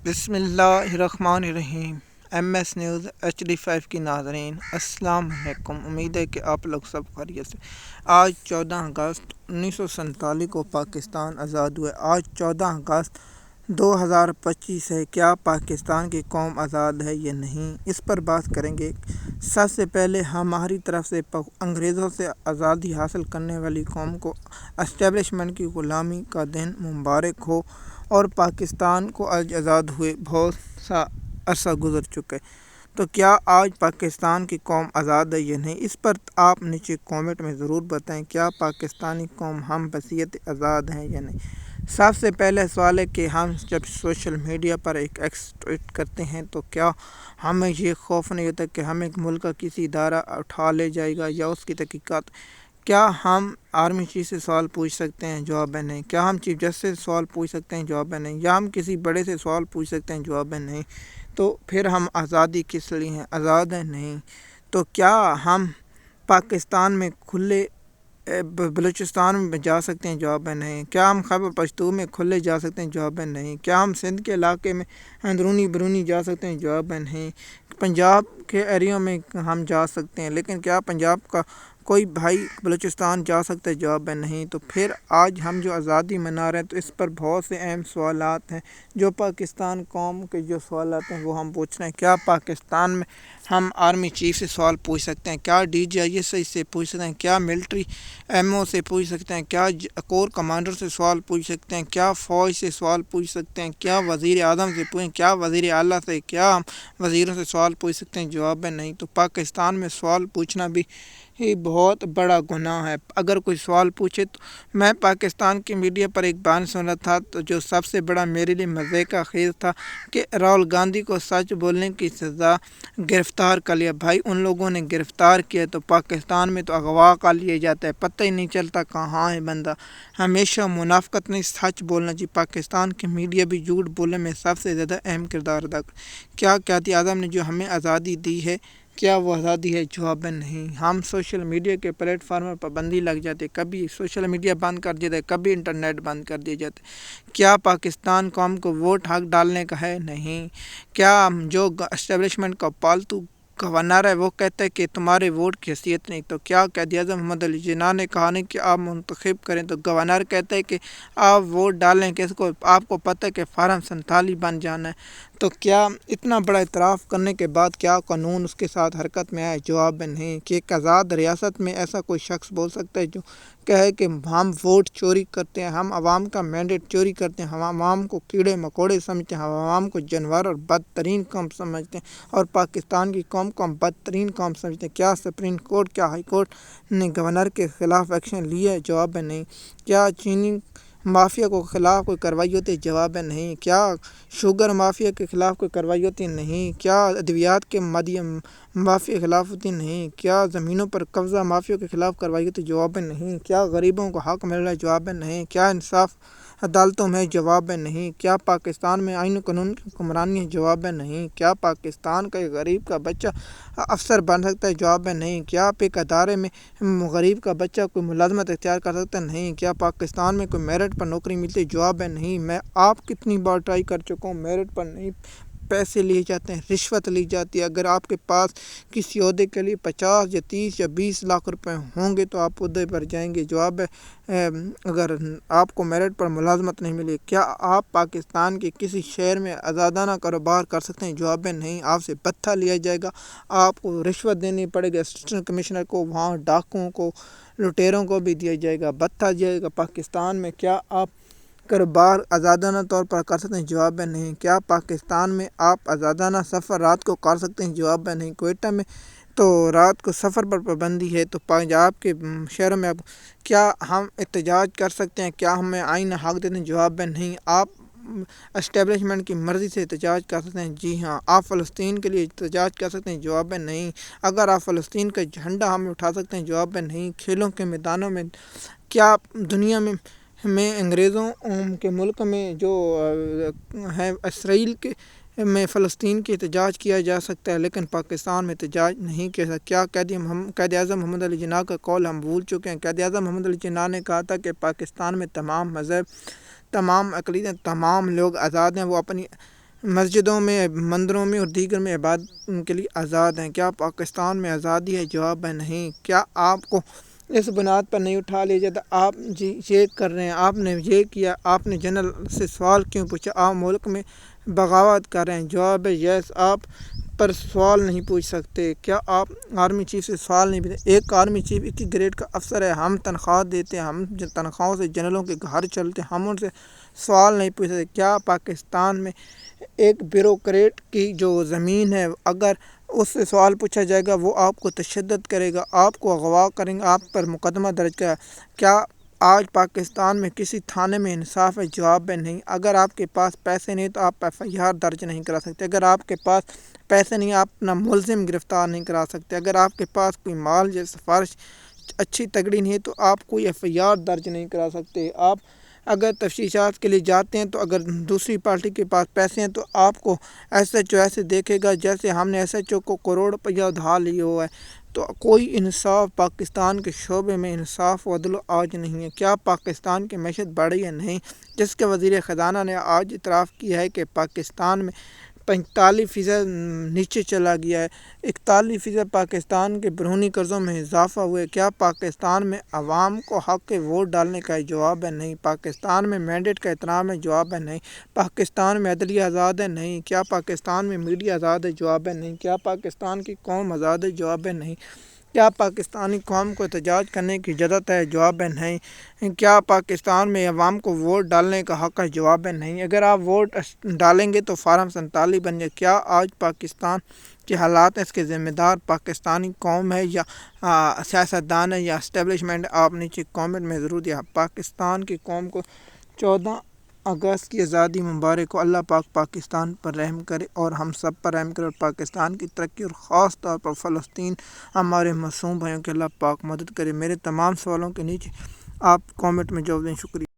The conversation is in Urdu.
بسم اللہ الرحمن الرحیم۔ ایم ایس نیوز HD5 کی ناظرین السلام علیکم۔ امید ہے کہ آپ لوگ سب خیریت سے۔ آج 14 اگست 1947 کو پاکستان آزاد ہوئے۔ آج 14 اگست 2025 ہے۔ کیا پاکستان کی قوم آزاد ہے یا نہیں، اس پر بات کریں گے۔ سب سے پہلے ہماری طرف سے انگریزوں سے آزادی حاصل کرنے والی قوم کو اسٹیبلشمنٹ کی غلامی کا دن مبارک ہو، اور پاکستان کو آج آزاد ہوئے بہت سا عرصہ گزر چکا ہے۔ تو کیا آج پاکستان کی قوم آزاد ہے یا نہیں، اس پر آپ نیچے کامنٹ میں ضرور بتائیں۔ کیا پاکستانی قوم ہم بصیت آزاد ہیں یا نہیں۔ سب سے پہلے سوال ہے کہ ہم جب سوشل میڈیا پر ایک ایکس ٹویٹ کرتے ہیں تو کیا ہمیں یہ خوف نہیں ہوتا کہ ہمیں ملک کا کسی ادارہ اٹھا لے جائے گا یا اس کی تحقیقات؟ کیا ہم آرمی چیف سے سوال پوچھ سکتے ہیں؟ جواب ہے نہیں۔ کیا ہم چیف جسٹس سے سوال پوچھ سکتے ہیں؟ جواب ہے نہیں۔ یا ہم کسی بڑے سے سوال پوچھ سکتے ہیں؟ جواب ہے نہیں۔ تو پھر ہم آزادی کس لیے ہیں؟ آزاد ہیں نہیں۔ تو کیا ہم پاکستان میں کھلے بلوچستان میں جا سکتے ہیں؟ جواب ہے نہیں۔ کیا ہم خیبر پختونخوا میں کھلے جا سکتے ہیں؟ جواب ہے نہیں۔ کیا ہم سندھ کے علاقے میں اندرونی بیرونی جا سکتے ہیں؟ جواب ہے نہیں۔ پنجاب کے ایریوں میں ہم جا سکتے ہیں، لیکن کیا پنجاب کا کوئی بھائی بلوچستان جا سکتا ہے؟ جواب ہے نہیں۔ تو پھر آج ہم جو آزادی منا رہے ہیں تو اس پر بہت سے اہم سوالات ہیں جو پاکستان قوم کے جو سوالات ہیں وہ ہم پوچھ رہے ہیں۔ کیا پاکستان میں ہم آرمی چیف سے سوال پوچھ سکتے ہیں؟ کیا DGI سے پوچھ سکتے ہیں؟ کیا ملٹری MO سے پوچھ سکتے ہیں؟ کیا کور کمانڈر سے سوال پوچھ سکتے ہیں؟ کیا فوج سے سوال پوچھ سکتے ہیں؟ کیا وزیر اعظم سے پوچھیں؟ کیا وزیر اعلیٰ سے، کیا ہم وزیروں سے سوال پوچھ سکتے ہیں؟ جواب ہے نہیں۔ تو پاکستان میں سوال پوچھنا بھی بہت بڑا گناہ ہے۔ اگر کوئی سوال پوچھے تو میں پاکستان کی میڈیا پر ایک بیان سنا تھا تو جو سب سے بڑا میرے لیے مزے کا خیز تھا کہ راہل گاندھی کو سچ بولنے کی سزا گرفتار کر لیا۔ بھائی ان لوگوں نے گرفتار کیا تو پاکستان میں تو اغوا کر لیا جاتا ہے، پتہ ہی نہیں چلتا کہاں ہے بندہ۔ ہمیشہ منافقت نہیں، سچ بولنا چاہیے۔ پاکستان کی میڈیا بھی جھوٹ بولنے میں سب سے زیادہ اہم کردار ادا کیا قائد اعظم نے جو ہمیں آزادی دی ہے، کیا وہ آزادی ہے؟ جواب ہے نہیں۔ ہم سوشل میڈیا کے پلیٹ فارم پر پابندی لگ جاتی ہے، کبھی سوشل میڈیا بند کر دیا جاتا ہے، کبھی انٹرنیٹ بند کر دیا جاتا ہے۔ کیا پاکستان قوم کو ووٹ حق ڈالنے کا ہے؟ نہیں۔ کیا جو اسٹیبلشمنٹ کا پالتو گورنر ہے وہ کہتا ہے کہ تمہارے ووٹ کی حیثیت نہیں؟ تو کیا قائد اعظم محمد علی جناح نے کہا نہیں کہ آپ منتخب کریں؟ تو گورنر کہتا ہے کہ آپ ووٹ ڈالیں کس کو؟ آپ کو پتہ ہے کہ فارم 47 بن جانا ہے۔ تو کیا اتنا بڑا اعتراف کرنے کے بعد کیا قانون اس کے ساتھ حرکت میں آئے؟ جواب ہے نہیں۔ کہ ایک آزاد ریاست میں ایسا کوئی شخص بول سکتا ہے جو کہے کہ ہم ووٹ چوری کرتے ہیں، ہم عوام کا مینڈیٹ چوری کرتے ہیں، ہم عوام کو کیڑے مکوڑے سمجھتے ہیں، ہم عوام کو جانور اور بدترین قوم سمجھتے ہیں، اور پاکستان کی قوم کو ہم بدترین قوم سمجھتے ہیں؟ کیا سپریم کورٹ، کیا ہائی کورٹ نے گورنر کے خلاف ایکشن لیا ہے؟ جواب ہے نہیں۔ کیا چینی مافیا کو خلاف کوئی کارروائی ہوتی ہے؟ جواب ہے نہیں۔ کیا شوگر مافیا کے خلاف کوئی کارروائی ہوتی ہے؟ نہیں۔ کیا ادویات کے مافیا کے خلاف ہوتی ہے؟ نہیں۔ کیا زمینوں پر قبضہ مافیا کے خلاف کارروائی ہوتی ہے؟ جواب ہے نہیں۔ کیا غریبوں کو حق مل رہا ہے؟ جواب ہے نہیں۔ کیا انصاف عدالتوں میں؟ جواب ہے نہیں۔ کیا پاکستان میں آئین و قانون کی حکمرانی ہے؟ جواب ہے نہیں۔ کیا پاکستان کا ایک غریب کا بچہ افسر بن سکتا ہے؟ جواب ہے نہیں۔ کیا آپ ایک ادارے میں غریب کا بچہ کوئی ملازمت اختیار کر سکتا ہے؟ نہیں۔ کیا پاکستان میں کوئی میرٹ پر نوکری ملتی ہے؟ جواب ہے نہیں۔ میں آپ کتنی بار ٹرائی کر چکا ہوں، میرٹ پر نہیں، پیسے لیے جاتے ہیں، رشوت لی جاتی ہے۔ اگر آپ کے پاس کسی عہدے کے لیے 50 یا 30 یا 20 لاکھ روپے ہوں گے تو آپ عہدے پر جائیں گے۔ جواب ہے اگر آپ کو میرٹ پر ملازمت نہیں ملی۔ کیا آپ پاکستان کے کسی شہر میں آزادانہ کاروبار کر سکتے ہیں؟ جواب ہے نہیں۔ آپ سے بتہ لیا جائے گا، آپ کو رشوت دینی پڑے گی، اسسٹنٹ کمشنر کو، وہاں ڈاکوؤں کو، لٹیروں کو بھی دیا جائے گا، بتہ جائے گا۔ پاکستان میں کیا آپ کاروبار آزادانہ طور پر کر سکتے ہیں؟ جواب ہے نہیں۔ کیا پاکستان میں آپ آزادانہ سفر رات کو کر سکتے ہیں؟ جواب ہے نہیں۔ کوئٹہ میں تو رات کو سفر پر پابندی ہے، تو پنجاب کے شہروں میں کیا ہم احتجاج کر سکتے ہیں؟ کیا ہمیں آئین حق دیتے ہیں؟ جواب ہے نہیں۔ آپ اسٹیبلشمنٹ کی مرضی سے احتجاج کر سکتے ہیں؟ جی ہاں۔ آپ فلسطین کے لیے احتجاج کر سکتے ہیں؟ جواب ہے نہیں۔ اگر آپ فلسطین کا جھنڈا ہم اٹھا سکتے ہیں؟ جواب ہے نہیں۔ کھیلوں کے میدانوں میں کیا دنیا میں انگریزوں کے ملک میں جو ہے اسرائیل کے میں فلسطین کی احتجاج کیا جا سکتا ہے، لیکن پاکستان میں احتجاج نہیں کیا سکتا؟ کیا قائد اعظم محمد علی جناح کا قول ہم بھول چکے ہیں؟ قائد اعظم محمد علی جناح نے کہا تھا کہ پاکستان میں تمام مذہب، تمام اقلیتیں، تمام لوگ آزاد ہیں، وہ اپنی مسجدوں میں، مندروں میں اور دیگر میں عبادت کے لیے آزاد ہیں؟ کیا پاکستان میں آزادی ہے؟ جواب ہے نہیں۔ کیا آپ کو اس بنیاد پر نہیں اٹھا لیا جاتا؟ آپ یہ کر رہے ہیں، آپ نے یہ کیا، آپ نے جنرل سے سوال کیوں پوچھا؟ آپ ملک میں بغاوت کر رہے ہیں؟ جواب ہے یس۔ آپ پر سوال نہیں پوچھ سکتے۔ کیا آپ آرمی چیف سے سوال نہیں پوچھ؟ ایک آرمی چیف 21 گریڈ کا افسر ہے، ہم تنخواہ دیتے ہیں، ہم تنخواہوں سے جنرلوں کے گھر چلتے ہیں، ہم ان سے سوال نہیں پوچھ سکتے؟ کیا پاکستان میں ایک بیوروکریٹ کی جو زمین ہے، اگر اس سے سوال پوچھا جائے گا وہ آپ کو تشدد کرے گا، آپ کو اغوا کریں گا، آپ پر مقدمہ درج کرے گا؟ کیا آج پاکستان میں کسی تھانے میں انصاف ہے؟ جواب ہے نہیں۔ اگر آپ کے پاس پیسے نہیں تو آپ FIR درج نہیں کرا سکتے۔ اگر آپ کے پاس پیسے نہیں، آپ اپنا ملزم گرفتار نہیں کرا سکتے۔ اگر آپ کے پاس کوئی مال یا سفارش اچھی تگڑی نہیں ہے تو آپ کوئی FIR درج نہیں کرا سکتے۔ آپ اگر تفتیشات کے لیے جاتے ہیں تو اگر دوسری پارٹی کے پاس پیسے ہیں تو آپ کو SHO ایسے دیکھے گا جیسے ہم نے SHO کو کروڑ روپیہ ادھار لیے ہوا ہے۔ تو کوئی انصاف پاکستان کے شعبے میں، انصاف و عدل آج نہیں ہے۔ کیا پاکستان کی معیشت بڑھی ہے؟ نہیں۔ جس کے وزیر خزانہ نے آج اعتراف کیا ہے کہ پاکستان میں 45% نیچے چلا گیا ہے، 41% پاکستان کے بیرونی قرضوں میں اضافہ ہوا ہے۔ کیا پاکستان میں عوام کو حق ووٹ ڈالنے کا ہے؟ جواب ہے نہیں۔ پاکستان میں مینڈیٹ کا احترام ہے؟ جواب ہے نہیں۔ پاکستان میں عدلیہ آزاد ہے؟ نہیں۔ کیا پاکستان میں میڈیا آزاد ہے؟ جواب ہے نہیں۔ کیا پاکستان کی قوم آزاد ہے؟ جواب ہے نہیں۔ کیا پاکستانی قوم کو احتجاج کرنے کی اجازت ہے؟ جواب ہے نہیں۔ کیا پاکستان میں عوام کو ووٹ ڈالنے کا حق ہے؟ جواب ہے نہیں۔ اگر آپ ووٹ ڈالیں گے تو فارم 47 بن جائے۔ کیا آج پاکستان کے حالات اس کے ذمہ دار پاکستانی قوم ہے یا سیاستدان ہے یا اسٹیبلشمنٹ؟ آپ نیچے کامنٹ میں ضرور دیا۔ پاکستان کی قوم کو 14 اگست کی آزادی مبارک ہو۔ اللہ پاک پاکستان پر رحم کرے اور ہم سب پر رحم کرے اور پاکستان کی ترقی اور خاص طور پر فلسطین ہمارے معصوم بھائیوں کے اللہ پاک مدد کرے۔ میرے تمام سوالوں کے نیچے آپ کامنٹ میں جواب دیں۔ شکریہ۔